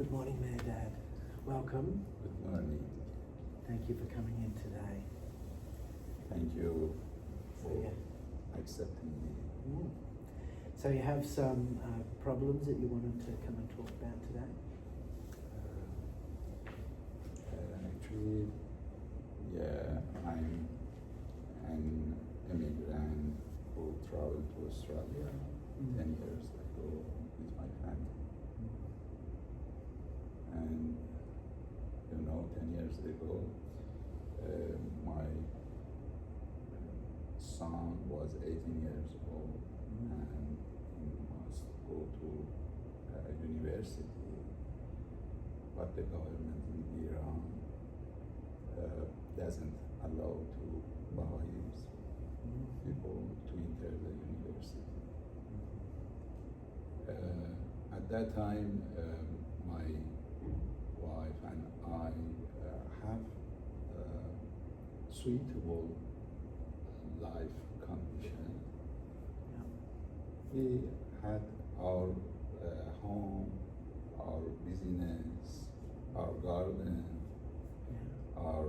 Good morning there, Dad. Welcome. Good morning. Thank you for coming in today. Thank you So, for yeah. accepting me. So you have some problems that you wanted to come and talk about today? Actually, yeah, I'm an immigrant who traveled to Australia 10 years ago with my family. And 10 years ago, my son was 18 years old and he must go to university. But the government in Iran doesn't allow to Baha'is people to enter the university. At that time, my wife and I have suitable life condition. We had our home, our business, our garden, our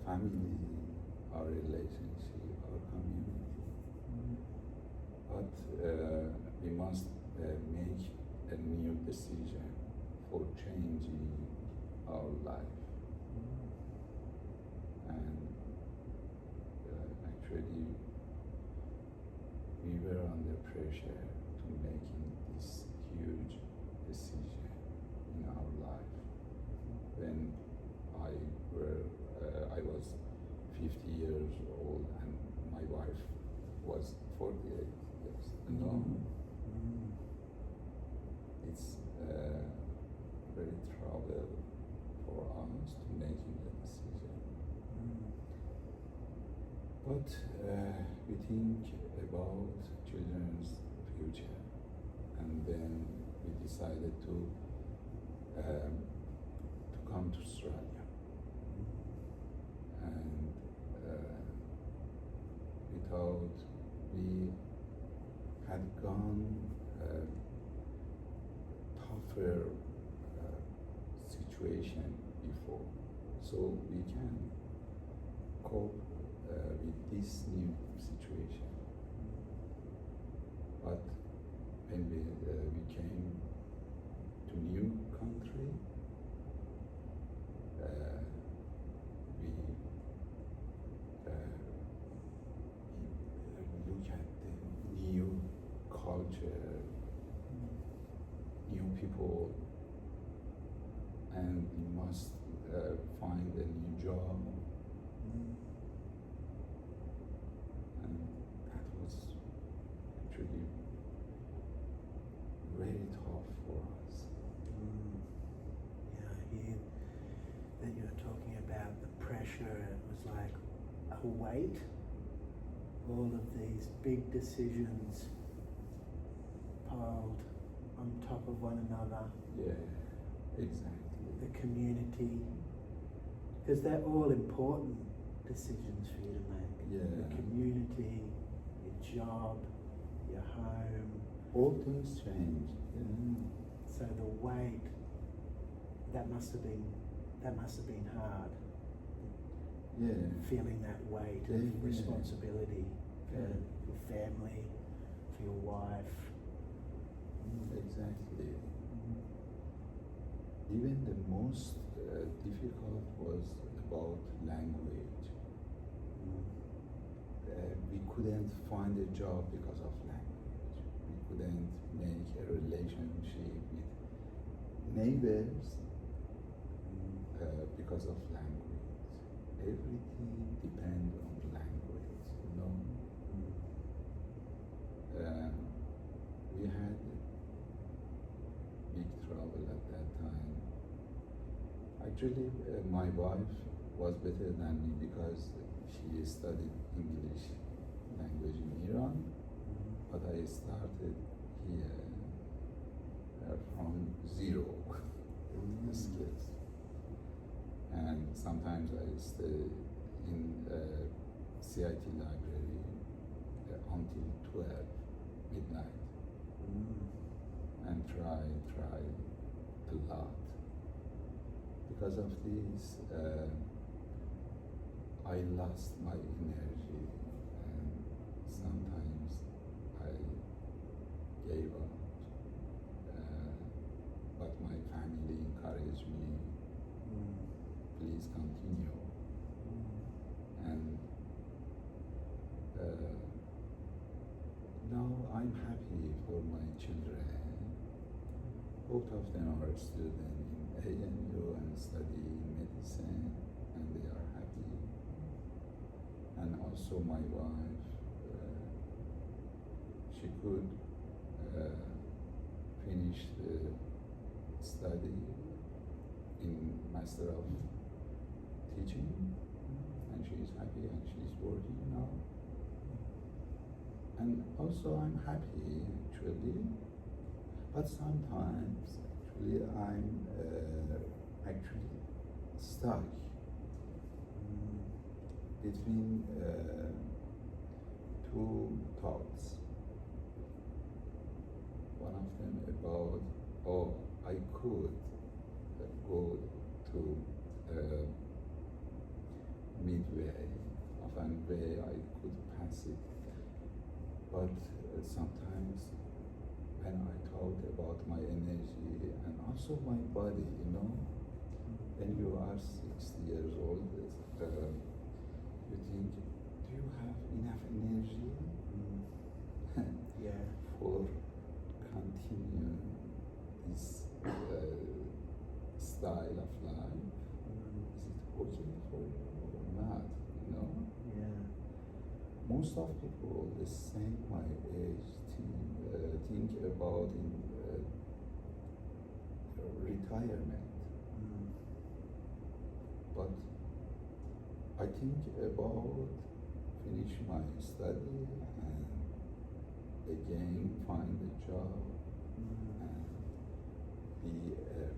family, our relationship, our community. But we must make a new decision for changing our life. And actually, we were under pressure to making this huge decision in our life. When I was 50 years old and my wife was 48 years old. It's very trouble for us to making a decision. But we think about children's future, and then we decided to come to Australia. And we thought we had gone tougher situation before, so we can cope with this new situation. But when we came to new country, we look at the new culture, new people, and we must find a new job. And that was actually very tough for us. Yeah, I hear that you're talking about the pressure. It was like a weight. All of these big decisions piled on top of one another. Yeah, exactly. The community, because they're all important decisions for you to make. Yeah. The community, your job, your home. All things change. So the weight, that must have been hard. Yeah. Feeling that weight Yeah. of responsibility for Yeah. your family, for your wife. Exactly. Even the most difficult was about language. We couldn't find a job because of language. We couldn't make a relationship with neighbors because of language. Everything depends on language, We had big trouble at that time. Actually, my wife was better than me because she studied English language in Iran, but I started here from zero skills. And sometimes I stay in CIT library until 12 midnight and try a lot. Because of this, I lost my energy, and sometimes I gave up. But my family encouraged me, please continue. And now I'm happy for my children. Both of them are students in ANU and study medicine, and they are happy. And also my wife, she could finish the study in Master of Teaching, and she is happy and she is working now. And also I'm happy actually, but sometimes actually I'm actually stuck between two thoughts. One of them about, oh, I could go to midway of an way, I could pass it. But sometimes when I thought about my energy and also my body, you know, when you are 60 years old, you think, do you have enough energy Yeah. for continue this style of life? Is it okay for you or not? You know? Yeah. Most of people the same my age think about in retirement, but I think about finish my study and again find a job and be an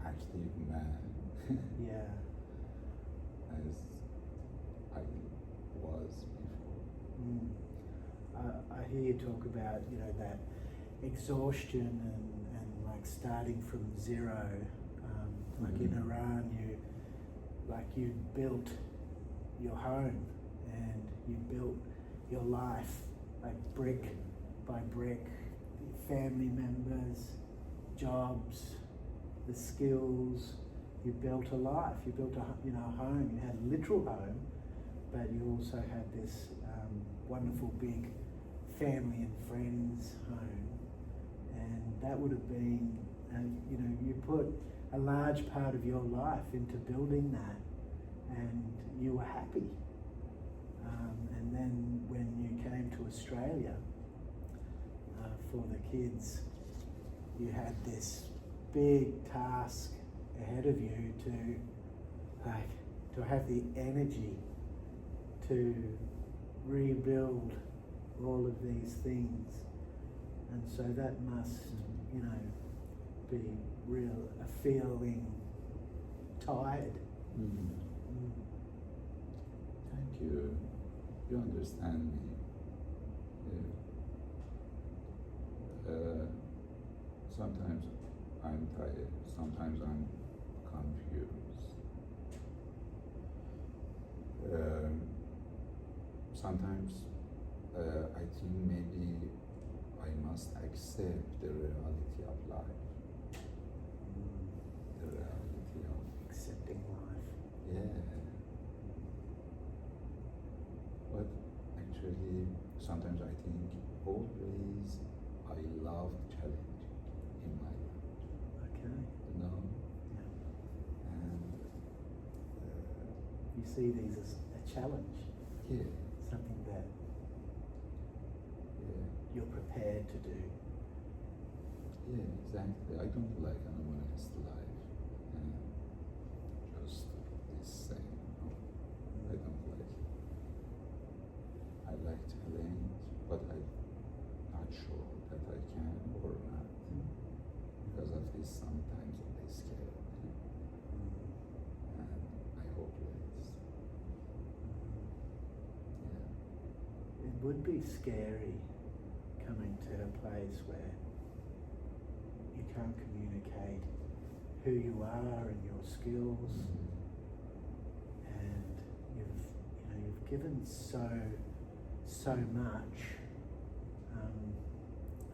active man Yeah. as I was before. I hear you talk about, you know, that exhaustion and like starting from zero. Like in Iran, you built your home and you built your life like brick by brick, family members, jobs, the skills. You built a life. You built a home. You had a literal home, but you also had this wonderful big family and friends home, and that would have been, you know, you put a large part of your life into building that, and you were happy. And then when you came to Australia for the kids, you had this big task ahead of you to have the energy to rebuild all of these things, and so that must, you know, be feeling tired. Thank you. You understand me. Sometimes I'm tired. Sometimes I'm confused. Sometimes I think maybe I must accept the reality of life. The reality of Accepting life. yeah. But actually, sometimes I think always I love challenge in my life. Okay. You know, Yeah. and You see these as a challenge, yeah, something that yeah, you're prepared to do. yeah, exactly. I don't like an honest life, and just this same. No, I don't like it. I like challenge, but I'm not sure that I can or not. Because of this, sometimes I scare, and I hope less. Yeah. It would be scary coming to a place where you can't communicate who you are and your skills, and you've given so much.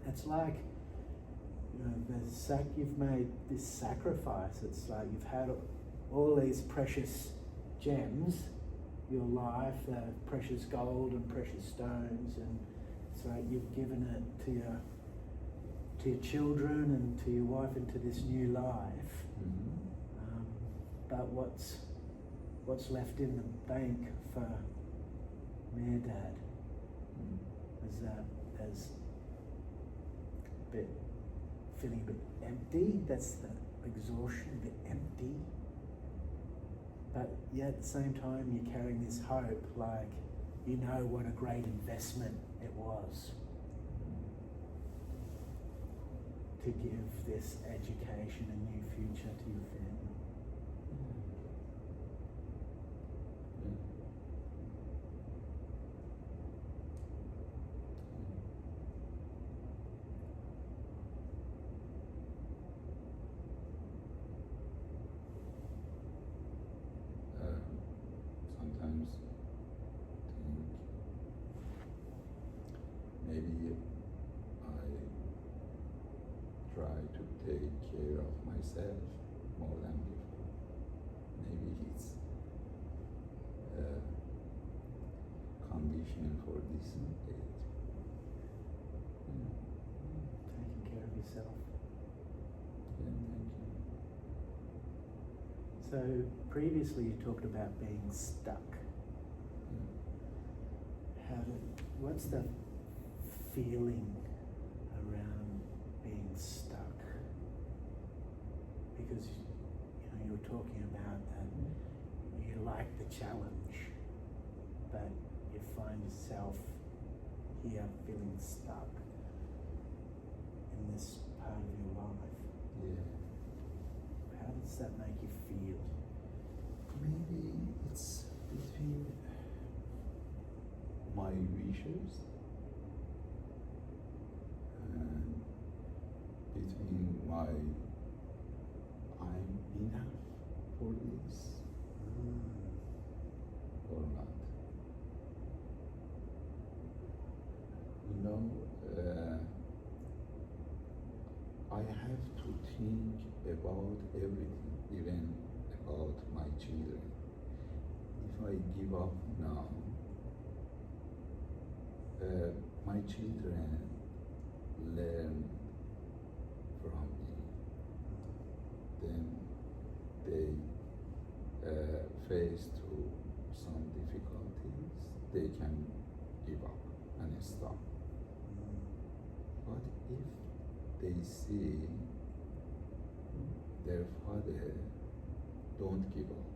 It's like you've made this sacrifice. It's like you've had all these precious gems, your life, precious gold and precious stones, and it's like you've given it to your children and to your wife and to this new life. But what's left in the bank for Mehrdad is that as a bit feeling a bit empty. That's the exhaustion, a bit empty. But yet at the same time you're carrying this hope, like you know what a great investment it was to give this education and new future to your family. Sometimes think maybe I try to take care of myself more than before. Maybe it's a condition for this age. Taking care of yourself. Yeah, thank you. So previously you talked about being stuck. What's the feeling around being stuck? Because you were talking about that you like the challenge, but you find yourself here feeling stuck in this part of your life. Yeah. How does that make you feel? Maybe it's between my wishes and between my I'm enough for this or not. I have to think about everything, even about my children. If I give up now, my children learn from me. Then they face to some difficulties, they can give up and stop. But if they see their father don't give up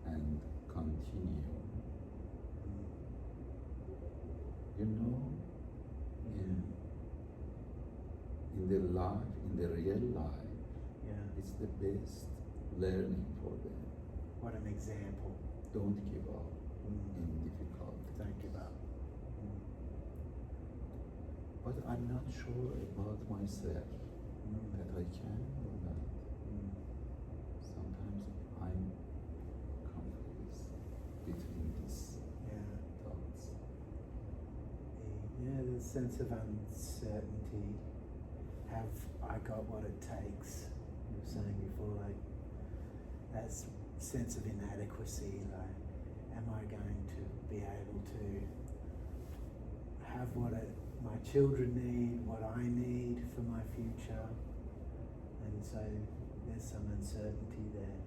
and continue, in the life, in the real life, it's the best learning for them. What an example. Don't give up in difficulty. Don't give up. But I'm not sure about myself that I can or not. Sometimes I'm confused between these thoughts. Yeah, the sense of uncertainty. Have I got what it takes? You were saying before, like that sense of inadequacy. Like, am I going to be able to have what my children need, what I need for my future? And so there's some uncertainty there.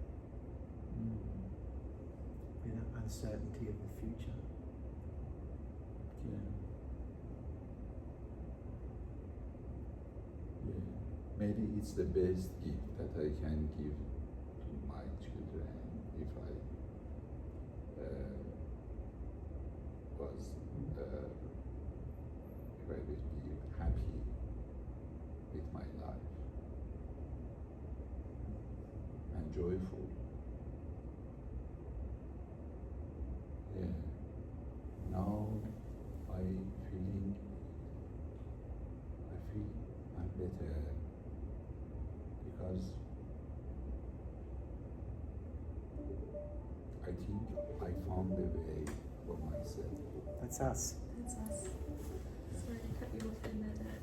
Uncertainty of the future. Yeah. Maybe it's the best gift that I can give to my children if I will be happy with my life and joyful. Yeah. Now I feel I'm better because I think I found a way for myself. That's us. That's us. Sorry to cut you off there, Dad.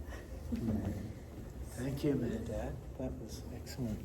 Thank you, Dad. That was excellent.